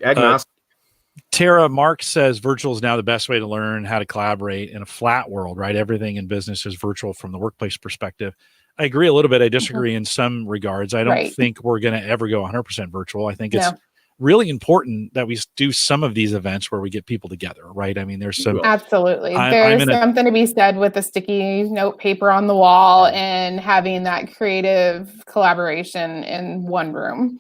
Agnostic. Tara, Mark says virtual is now the best way to learn how to collaborate in a flat world, right? Everything in business is virtual from the workplace perspective. I agree a little bit. I disagree in some regards. I don't think we're going to ever go 100% virtual. I think it's really important that we do some of these events where we get people together, right? I mean, there's some... Absolutely. There's something to be said with the sticky note paper on the wall and having that creative collaboration in one room.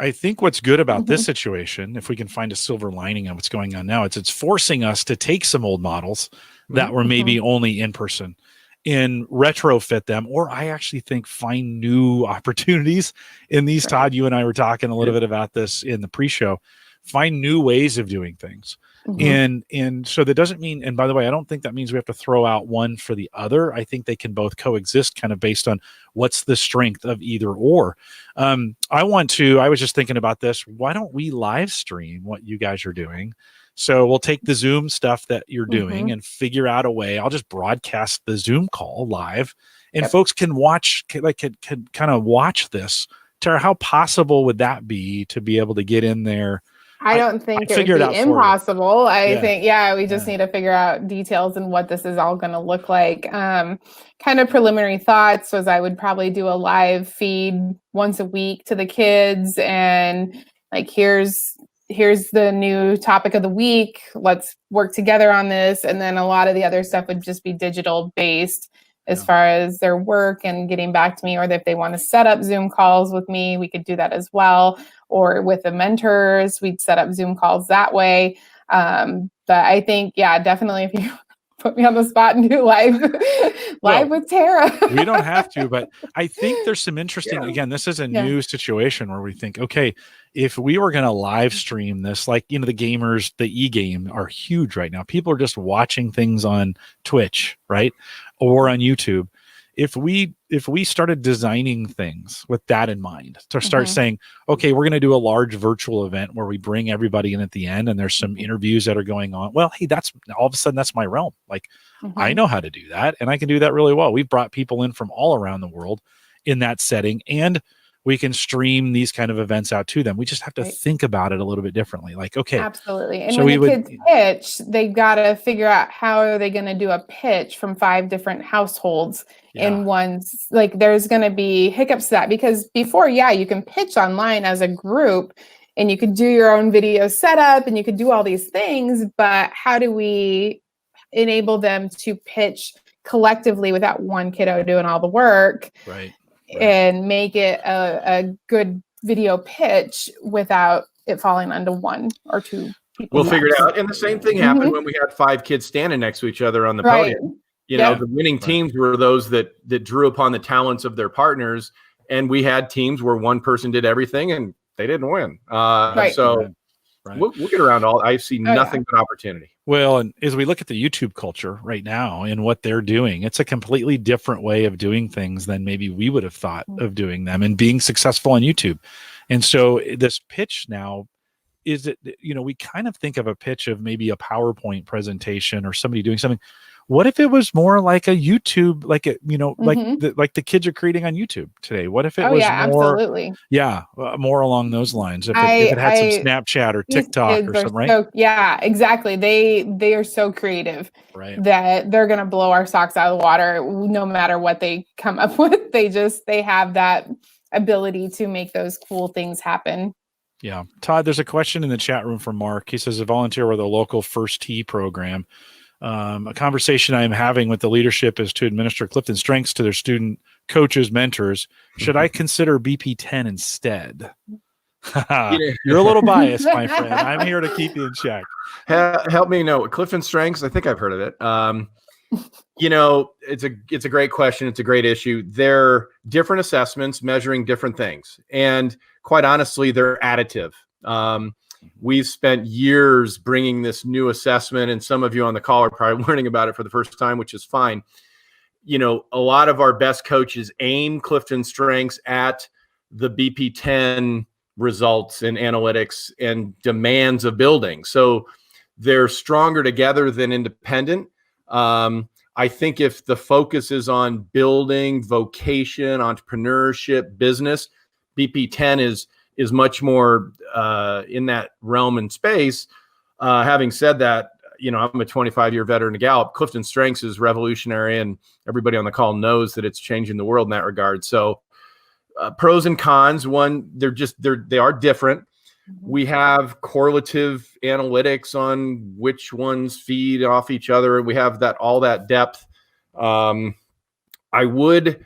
I think what's good about this situation, if we can find a silver lining on what's going on now, it's forcing us to take some old models that were maybe only in person and retrofit them, or I actually think find new opportunities in these. Todd, you and I were talking a little bit about this in the pre-show. Find new ways of doing things. And so that doesn't mean, and by the way, I don't think that means we have to throw out one for the other. I think they can both coexist kind of based on what's the strength of either or. I was just thinking about this. Why don't we live stream what you guys are doing? So we'll take the Zoom stuff that you're doing and figure out a way. I'll just broadcast the Zoom call live and folks can watch, can kind of watch this. Tara, how possible would that be to be able to get in there? I don't think it would be impossible. I think, we just need to figure out details and what this is all going to look like. Kind of preliminary thoughts was I would probably do a live feed once a week to the kids and like, here's the new topic of the week. Let's work together on this. And then a lot of the other stuff would just be digital based as far as their work and getting back to me, or if they want to set up Zoom calls with me, we could do that as well. Or with the mentors, we'd set up Zoom calls that way. But I think, definitely if you put me on the spot and do live with Tara. We don't have to, but I think there's some interesting, again, this is a new situation where we think, okay, if we were going to live stream this, like, the gamers, the e-game are huge right now. People are just watching things on Twitch, right? Or on YouTube. If we started designing things with that in mind, to start saying, okay, we're going to do a large virtual event where we bring everybody in at the end and there's some interviews that are going on. Well, hey, that's all of a sudden, that's my realm. Like, I know how to do that and I can do that really well. We've brought people in from all around the world in that setting, and we can stream these kind of events out to them. We just have to think about it a little bit differently. Like, okay. Absolutely. And so when the kids pitch, they've got to figure out how are they going to do a pitch from 5 different households in one, like there's going to be hiccups to that, because before, you can pitch online as a group and you could do your own video setup and you could do all these things, but how do we enable them to pitch collectively without one kiddo doing all the work? Right. And make it a good video pitch without it falling onto 1 or 2 people. We'll figure it out. And the same thing happened when we had 5 kids standing next to each other on the podium. The winning teams were those that drew upon the talents of their partners. And we had teams where one person did everything and they didn't win. So we'll get around all. I see nothing but opportunity. Well, and as we look at the YouTube culture right now and what they're doing, it's a completely different way of doing things than maybe we would have thought of doing them and being successful on YouTube. And so this pitch now is that, we kind of think of a pitch of maybe a PowerPoint presentation or somebody doing something. What if it was more like a YouTube, like like the kids are creating on YouTube today? What if it was more, more along those lines? If it had some Snapchat or TikTok or something, right? Exactly. They are so creative, that they're gonna blow our socks out of the water no matter what they come up with. They have that ability to make those cool things happen. Yeah, Todd, there's a question in the chat room from Mark. He says, "A volunteer with a local First Tee program. A conversation I am having with the leadership is to administer CliftonStrengths to their student coaches, mentors. Should I consider BP10 instead?" You're a little biased, my friend. I'm here to keep you in check. Help me know. CliftonStrengths, I think I've heard of it. It's a great question. It's a great issue. They're different assessments measuring different things. And quite honestly, they're additive. We've spent years bringing this new assessment, and some of you on the call are probably learning about it for the first time, which is fine. A lot of our best coaches aim CliftonStrengths at the BP10 results and analytics and demands of building. So they're stronger together than independent. I think if the focus is on building, vocation, entrepreneurship, business, BP10 is is much more in that realm and space. Having said that, I'm a 25-year veteran of Gallup. CliftonStrengths is revolutionary, and everybody on the call knows that it's changing the world in that regard. So pros and cons. One, they are different. We have correlative analytics on which ones feed off each other. We have all that depth. I would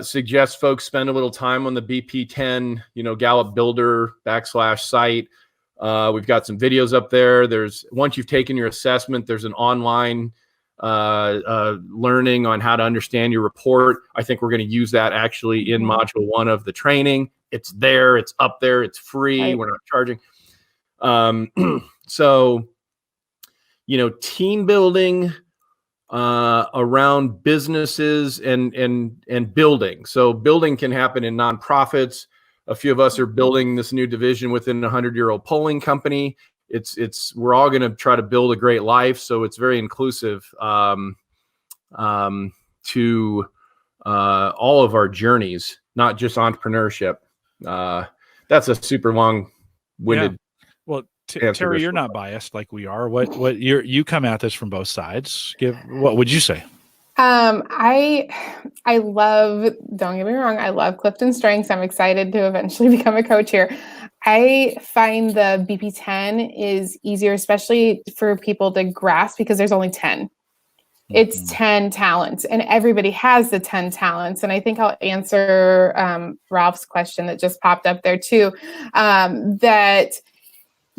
suggest folks spend a little time on the BP10, Gallup Builder /site. We've got some videos up there. Once you've taken your assessment, there's an online learning on how to understand your report. I think we're going to use that actually in module 1 of the training. It's there, it's up there, it's free. Right. We're not charging. So, team building around businesses and building. So building can happen in nonprofits. A few of us are building this new division within a 100-year-old polling company. We're all going to try to build a great life. So it's very inclusive to all of our journeys, not just entrepreneurship. That's a super long-winded. Yeah. Well, Terry, you're not biased like we are. What you come at this from both sides. What would you say? I love, don't get me wrong, I love CliftonStrengths. I'm excited to eventually become a coach here. I find the BP10 is easier, especially for people to grasp, because there's only 10. It's 10 talents, and everybody has the 10 talents. And I think I'll answer Ralph's question that just popped up there too. That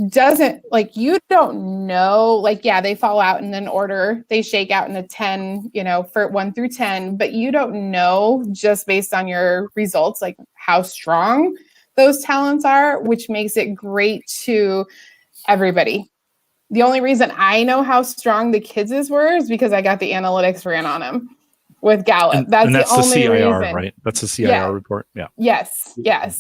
doesn't, you don't know, they fall out in an order, they shake out in a 10, for 1 through 10, but you don't know just based on your results, how strong those talents are, which makes it great to everybody. The only reason I know how strong the kids' were is because I got the analytics ran on them with Gallup. That's the only CIR, reason. Right? That's the CIR report. Yeah. Yes.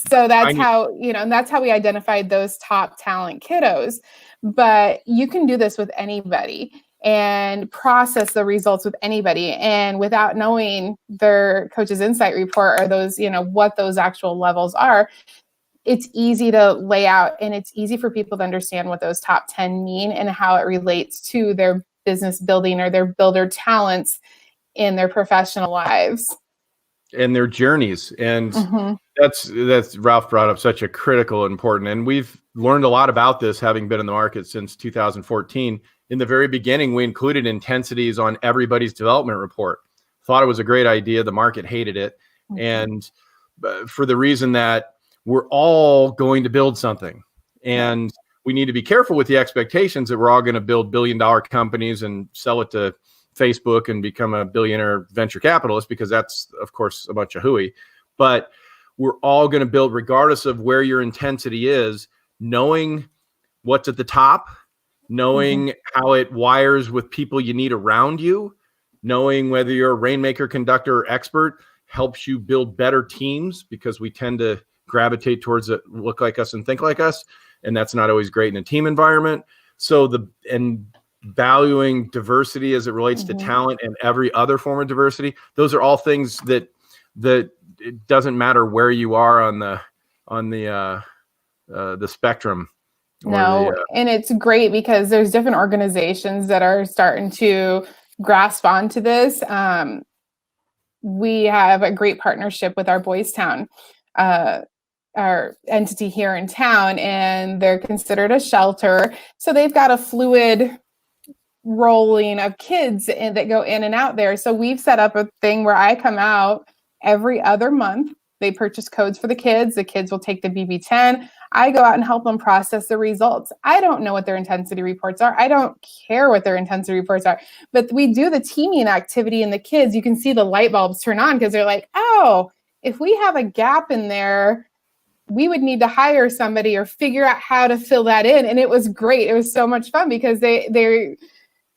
So that's how, and that's how we identified those top talent kiddos. But you can do this with anybody and process the results with anybody. And without knowing their coach's insight report or those, what those actual levels are, it's easy to lay out, and it's easy for people to understand what those top 10 mean and how it relates to their business building or their builder talents in their professional lives and their journeys. And that's Ralph brought up such a critical and important, and we've learned a lot about this having been in the market since 2014. In the very beginning, we included intensities on everybody's development report. Thought it was a great idea. The market hated it. And for the reason that we're all going to build something, and we need to be careful with the expectations that we're all going to build billion-dollar companies and sell it to Facebook and become a billionaire venture capitalist, because that's, of course, a bunch of hooey. But we're all going to build, regardless of where your intensity is, knowing what's at the top, knowing how it wires with people you need around you, knowing whether you're a rainmaker, conductor, or expert helps you build better teams, because we tend to gravitate towards it, look like us and think like us. And that's not always great in a team environment. So valuing diversity as it relates to talent and every other form of diversity, those are all things that it doesn't matter where you are on the spectrum. And it's great because there's different organizations that are starting to grasp onto this. We have a great partnership with our Boys Town, our entity here in town, and they're considered a shelter. So they've got a fluid rolling of kids that go in and out there. So we've set up a thing where I come out every other month. They purchase codes for the kids. The kids will take the BB10. I go out and help them process the results. I don't know what their intensity reports are. I don't care what their intensity reports are. But we do the teaming activity, and the kids, you can see the light bulbs turn on, because they're like, oh, if we have a gap in there, we would need to hire somebody or figure out how to fill that in. And it was great. It was so much fun because they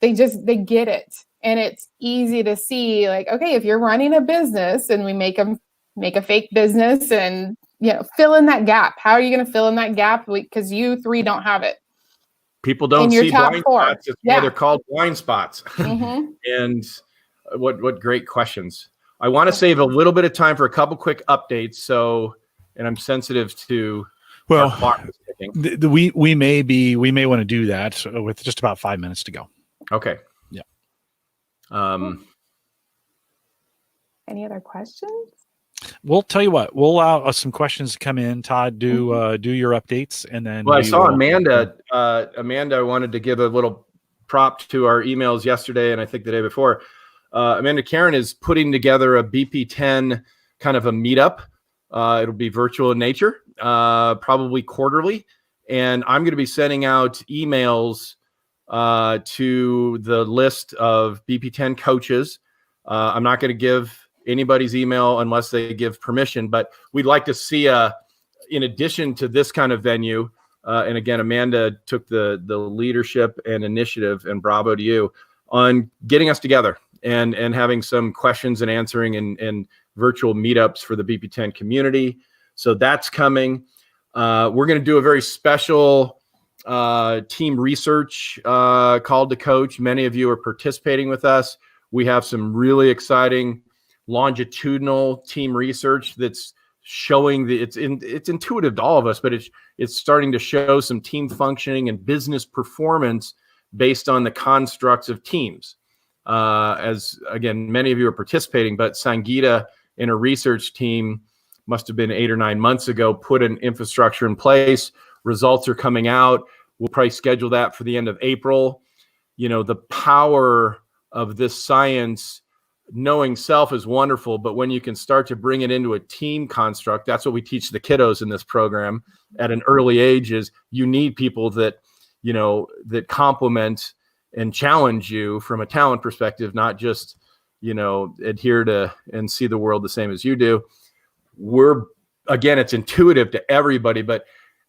get it. And it's easy to see, okay, if you're running a business, and we make them make a fake business and, fill in that gap. How are you going to fill in that gap? Because you 3 don't have it. People don't see blind spots. It's why they're called blind spots. And what great questions. I want to save a little bit of time for a couple quick updates. So and I'm sensitive to Well, our clock is ticking. we may want to do that with just about 5 minutes to go. Okay. Yeah. Any other questions? We'll tell you what. We'll allow some questions to come in. Todd, do your updates, and then. Well, I saw Amanda. Amanda wanted to give a little prop to our emails yesterday, and I think the day before. Amanda Karen is putting together a BP10 kind of a meetup. It'll be virtual in nature, probably quarterly, and I'm going to be sending out emails to the list of BP10 coaches. I'm not going to give anybody's email unless they give permission, but we'd like to see in addition to this kind of venue, and again, Amanda took the leadership and initiative, and bravo to you on getting us together and having some questions and answering and virtual meetups for the BP10 community. So that's coming. We're going to do a very special team research called to coach. Many of you are participating with us. We have some really exciting longitudinal team research that's showing it's intuitive to all of us, but it's starting to show some team functioning and business performance based on the constructs of teams. As again, many of you are participating, but Sangeeta and her research team must have been 8 or 9 months ago, put an infrastructure in place. Results are coming out. We'll probably schedule that for the end of April. You know, the power of this science, knowing self is wonderful, but when you can start to bring it into a team construct, that's what we teach the kiddos in this program at an early age, is you need people that, you know, that complement and challenge you from a talent perspective, not just, you know, adhere to and see the world the same as you do. Again, it's intuitive to everybody, but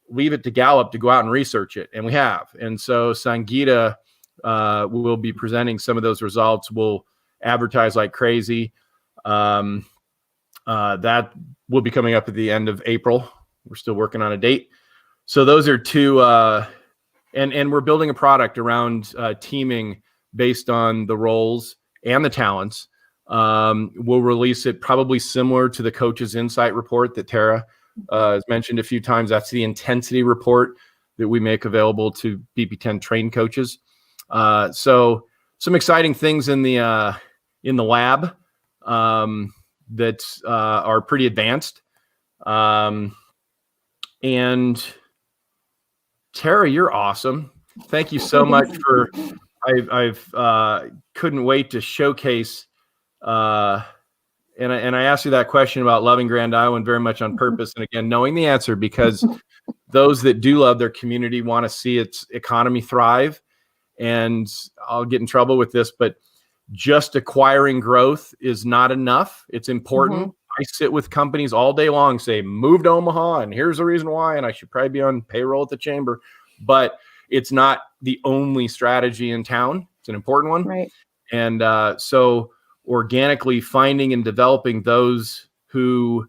leave it to Gallup to go out and research it. And we have. And so Sangeeta will be presenting some of those results. We'll advertise like crazy. That will be coming up at the end of April. We're still working on a date. So those are two, and we're building a product around teaming based on the roles and the talents. We'll release it probably similar to the Coach's Insight report that Tara has mentioned a few times. That's the intensity report that we make available to BP10 trained coaches. So some exciting things in the lab that are pretty advanced. And Tara, you're awesome. Thank you so much for. I've couldn't wait to showcase. And I asked you that question about loving Grand Island very much on purpose, and again, knowing the answer, because those that do love their community want to see its economy thrive. And I'll get in trouble with this, but just acquiring growth is not enough. It's important. Mm-hmm. I sit with companies all day long, say, move to Omaha, and here's the reason why, and I should probably be on payroll at the chamber. But it's not the only strategy in town. It's an important one. Right. And so organically finding and developing those who,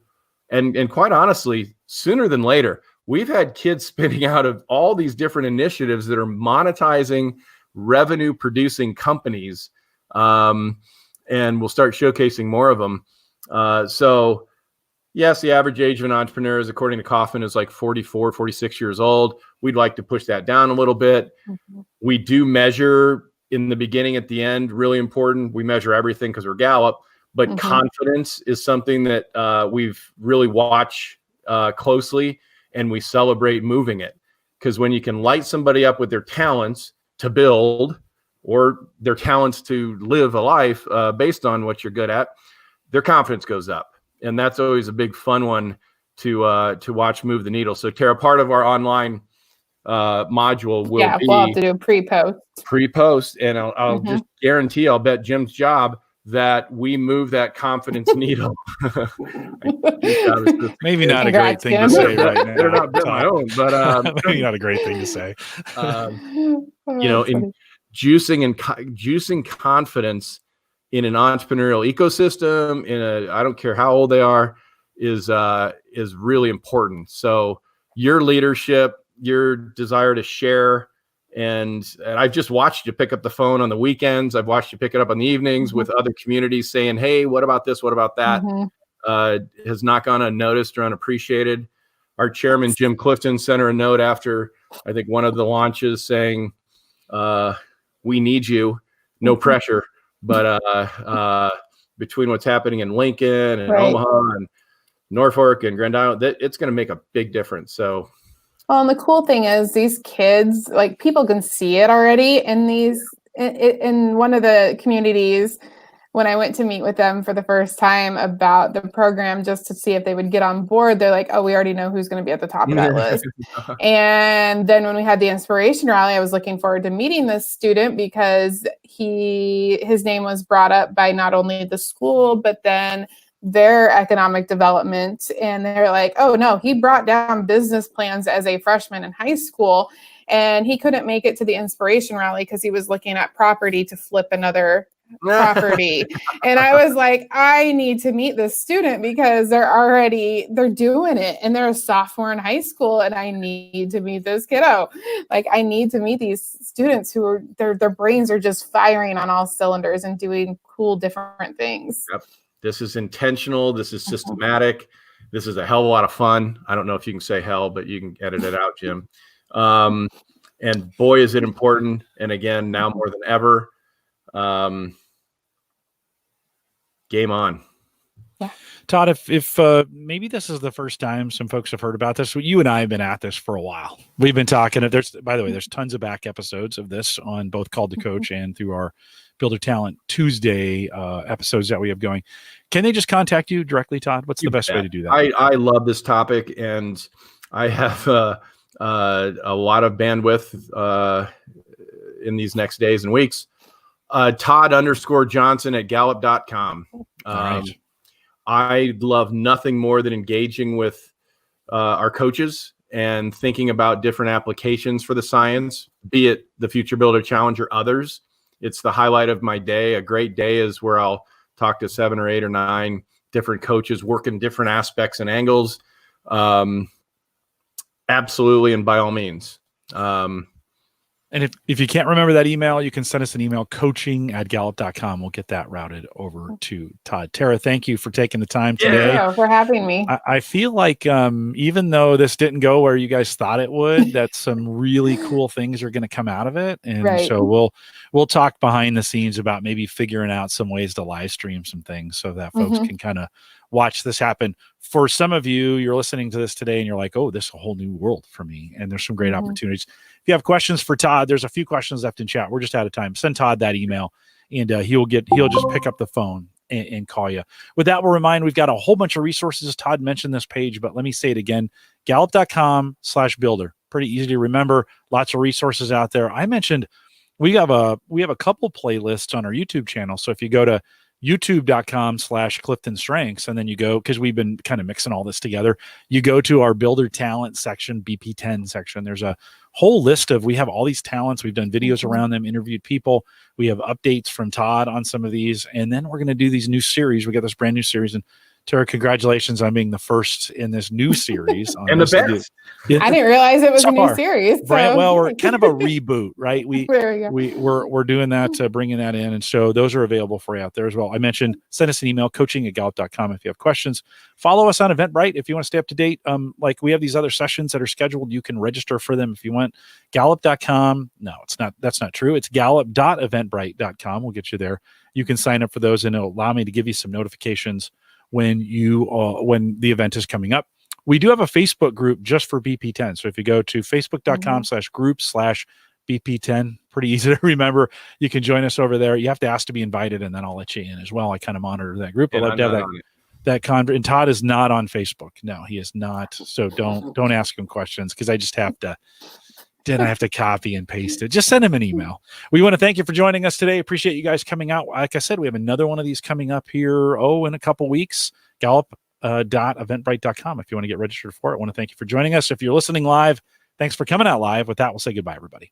and quite honestly, sooner than later, we've had kids spinning out of all these different initiatives that are monetizing revenue producing companies. And we'll start showcasing more of them. So yes, the average age of an entrepreneur is, according to Kaufman, is like 44, 46 years old. We'd like to push that down a little bit. Mm-hmm. We do measure in the beginning, at the end, really important. We measure everything because we're Gallup, but mm-hmm. confidence is something that we've really watched closely, and we celebrate moving it. Because when you can light somebody up with their talents to build, or their talents to live a life based on what you're good at, their confidence goes up. And that's always a big fun one to watch move the needle. So Tara, part of our online module will be, we'll have to do a pre-post. And I'll mm-hmm. just guarantee, I'll bet Jim's job that we move that confidence needle. Maybe not a great thing to say right now. They're not my own, but maybe not a great thing to say. In juicing confidence in an entrepreneurial ecosystem, I don't care how old they are, is really important. So your leadership, your desire to share, and I've just watched you pick up the phone on the weekends. I've watched you pick it up on the evenings mm-hmm. with other communities saying, hey, what about this? What about that? Mm-hmm. has not gone unnoticed or unappreciated. Our chairman, Jim Clifton, sent her a note after, I think, one of the launches saying, we need you, no pressure. But between what's happening in Lincoln and Omaha and Norfolk and Grand Island, it's going to make a big difference. So, well, and the cool thing is these kids, like, people can see it already in one of the communities. When I went to meet with them for the first time about the program, just to see if they would get on board, they're like, oh, we already know who's going to be at the top of that list. And then when we had the inspiration rally, I was looking forward to meeting this student because his name was brought up by not only the school, but then their economic development. And they're like, oh, no, he brought down business plans as a freshman in high school. And he couldn't make it to the inspiration rally because he was looking at property to flip another property. And I was like, I need to meet this student because they're doing it, and they're a sophomore in high school, and I need to meet this kiddo. Like, I need to meet these students who are their brains are just firing on all cylinders and doing cool different things. Yep. This is intentional. This is systematic. This is a hell of a lot of fun. I don't know if you can say hell, but you can edit it out, Jim. And boy, is it important. And again, now more than ever, game on. Yeah. Todd, if maybe this is the first time some folks have heard about this, you and I have been at this for a while. We've been talking. By the way, there's tons of back episodes of this on both Called to Coach and through our Builder Talent Tuesday episodes that we have going. Can they just contact you directly, Todd? What's the best way to do that? I love this topic, and I have a lot of bandwidth in these next days and weeks. Todd_Johnson at Gallup.com. Right. I love nothing more than engaging with our coaches and thinking about different applications for the science, be it the Future Builder Challenge or others. It's the highlight of my day. A great day is where I'll talk to 7 or 8 or 9 different coaches working different aspects and angles. Absolutely, and by all means. And if you can't remember that email, you can send us an email, coaching@gallup.com. We'll get that routed over to Todd. Tara, thank you for taking the time today. Yeah, for having me. I feel like even though this didn't go where you guys thought it would, that some really cool things are going to come out of it. And so we'll talk behind the scenes about maybe figuring out some ways to live stream some things so that folks can kind of watch this happen. For some of you, you're listening to this today and you're like, oh, this is a whole new world for me. And there's some great opportunities. If you have questions for Todd, there's a few questions left in chat. We're just out of time. Send Todd that email and he'll just pick up the phone and call you. With that, we'll remind we've got a whole bunch of resources. Todd mentioned this page, but let me say it again, gallup.com/builder. Pretty easy to remember. Lots of resources out there. I mentioned we have a couple playlists on our YouTube channel. So if you go to youtube.com/CliftonStrengths, and then you go, because we've been kind of mixing all this together, you go to our Builder Talent section, BP10 section. There's a whole list we have all these talents. We've done videos around them, interviewed people. We have updates from Todd on some of these. And then we're going to do these new series. We got this brand new series. And Tara, congratulations on being the first in this new series. And the best. I didn't realize it was a new series. So. Right. Well, we're kind of a reboot, right? We're doing that, bringing that in. And so those are available for you out there as well. I mentioned, send us an email, coaching@gallup.com if you have questions. Follow us on Eventbrite if you want to stay up to date. Like we have these other sessions that are scheduled. You can register for them if you want. Gallup.com. No, it's not. That's not true. It's gallup.eventbrite.com. We'll get you there. You can sign up for those, and it'll allow me to give you some notifications when the event is coming up. We do have a Facebook group just for BP10. So if you go to facebook.com/group/BP10, pretty easy to remember. You can join us over there. You have to ask to be invited, and then I'll let you in as well. I kind of monitor that group. I'd love to have that and Todd is not on Facebook. No, he is not. So don't ask him questions because I just have to. Then I have to copy and paste it. Just send him an email. We want to thank you for joining us today. Appreciate you guys coming out. Like I said, we have another one of these coming up here, in a couple weeks. Gallup.eventbrite.com if you want to get registered for it. I want to thank you for joining us. If you're listening live, thanks for coming out live. With that, we'll say goodbye, everybody.